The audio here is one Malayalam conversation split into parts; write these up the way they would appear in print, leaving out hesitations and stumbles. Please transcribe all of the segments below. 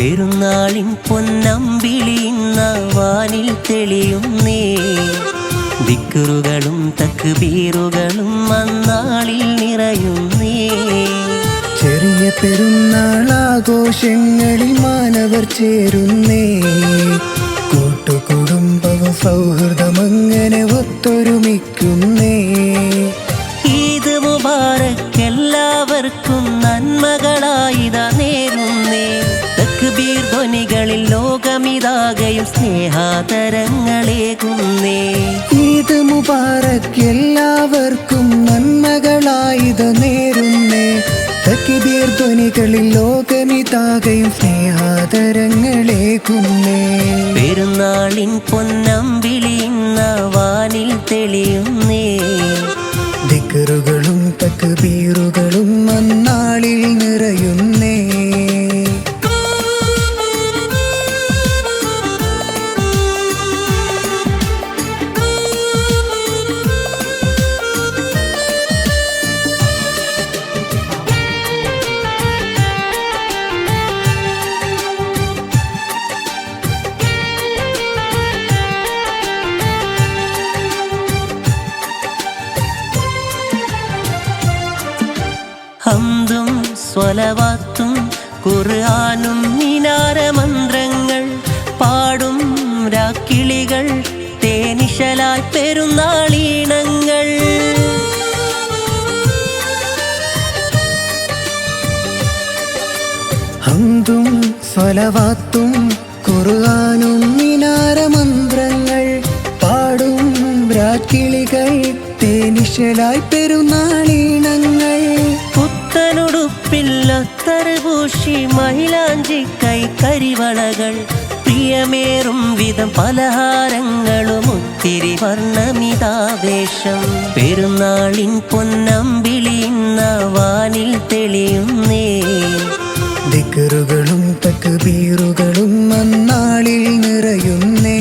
പെരുന്നാളിൻ പൊന്നമ്പിളിന്ന വാനിൽ തെളിയുന്നേ. ദിക്റുകളും തക്ബീറുകളും അന്നാളിൽ നിറയുന്നേ. ചെറിയ പെരുന്നാളാഘോഷങ്ങളിൽ മാനവർ ചേരുന്നേ. കൂട്ടുകുടുംബവും സൗഹൃദമങ്ങനെ ഒത്തൊരുമിക്കുന്നേ. ഈദ് മുബാറക് എല്ലാവർക്കും നന്മകളായിതാ നേരുന്നേ. തക്ബീർ ധ്വനികളിൽ ലോകമിതാകയും സ്നേഹാതരങ്ങളേകുന്നേ. ഈദ് മുബാറക് എല്ലാവർക്കും നന്മകളായിതാ നേരുന്നേ. തക്ബീർ ധ്വനികളിൽ ലോകമിതാകയും സ്നേഹാതരങ്ങളേകുന്നേ. പെരുന്നാളിൻ പൊന്നമ്പിളിന്ന വാനിൽ തെളിയുന്നേ. ദിക്റുകളും തക്ബീറുകളും അന്നാളിൽ നിറയുന്നേ. ഹംദും സ്വലവാത്തും ഖുർആനും മിനാരമന്ത്രങ്ങൾ പാടും രാക്കിളികൾ തേനിശലാൽ പെരുന്നാളീണങ്ങൾ. ഹംദും സ്വലവാത്തും ഖുർആനും മിനാരമന്ത്രങ്ങൾ പാടും രാക്കിളികൾ തേനിശലായി പെരുന്നാളീണങ്ങൾ. പുത്തനുടുപ്പില്ലൊത്തറുപൂശി മൈലാഞ്ചി കൈക്കരിവളകൾ പ്രിയമേറും വിധം പലഹാരങ്ങളും ഒത്തിരി വർണ്ണമിതാവേശം. പെരുന്നാളിൻ പൊന്നമ്പിളിന്ന വാനിൽ തെളിയുന്നേ. ദിക്റുകളും തക്ബീറുകളും അന്നാളിൽ നിറയുന്നേ.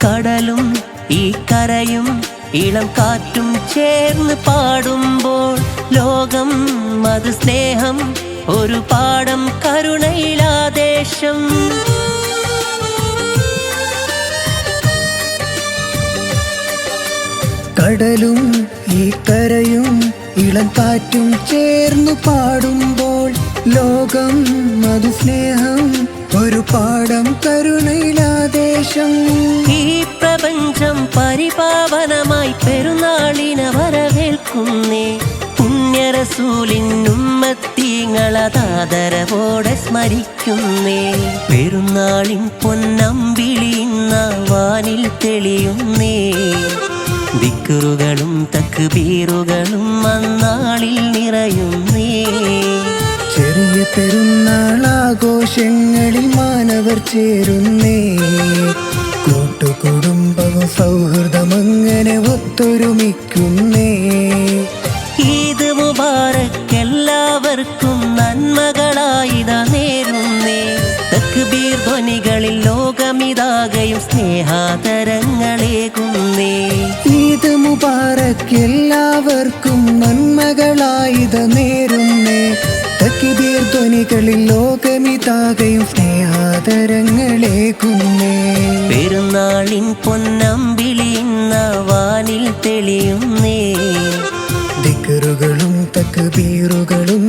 കടലും ഈ കരയും ഇളം കാറ്റും ചേർന്ന് പാടുമ്പോൾ ലോകം അത് സ്നേഹം ഒരു പാടം കരുണയിലാദേശം. കടലും ഈ കരയും ഇളം കാറ്റും ചേർന്നു പാടുമ്പോൾ ലോകം അത് സ്നേഹം ഒരു പാടം കരുണയിലാദേശം. ഈ പ്രപഞ്ചം പരിപാവനമായി പെരുന്നാളിനെ വരവേൽക്കുന്നേ. പുണ്യറസൂലിൻ ഉമ്മത്തീങ്ങളതാദരവോടെ സ്മരിക്കുന്നേ. പെരുന്നാളിൻ പൊന്നമ്പിളിന്ന വാനിൽ തെളിയുന്നേ. ദിക്റുകളും തക്ബീറുകളും അന്നാളിൽ നിറയുന്നേ. ചെറിയ പെരുന്നാളാഘോഷങ്ങളിൽ മാനവർ ചേരുന്നേ. കൂട്ടുകുടുംബവും സൗഹൃദമങ്ങനെ ഒത്തൊരുമിക്കുന്നേ. ഈദ് മുബാറക് എല്ലാവർക്കും നന്മകളായിതാ നേരുന്നേ. തക്ബീർ ധ്വനികളിൽ ലോകമിതാകയും സ്നേഹാതരങ്ങളേകുന്നേ. ഈദ് മുബാറക് എല്ലാവർക്കും നന്മകളായിതാ നേരുന്നേ. തക്ബീർ ധ്വനികളിൽ ലോകമിതാകയും സ്നേഹാതരങ്ങളേകുന്നേ. പെരുന്നാളിൻ പൊന്നമ്പിളിന്ന വാനിൽ തെളിയുന്നേ. ദിക്റുകളും തക്ബീറുകളും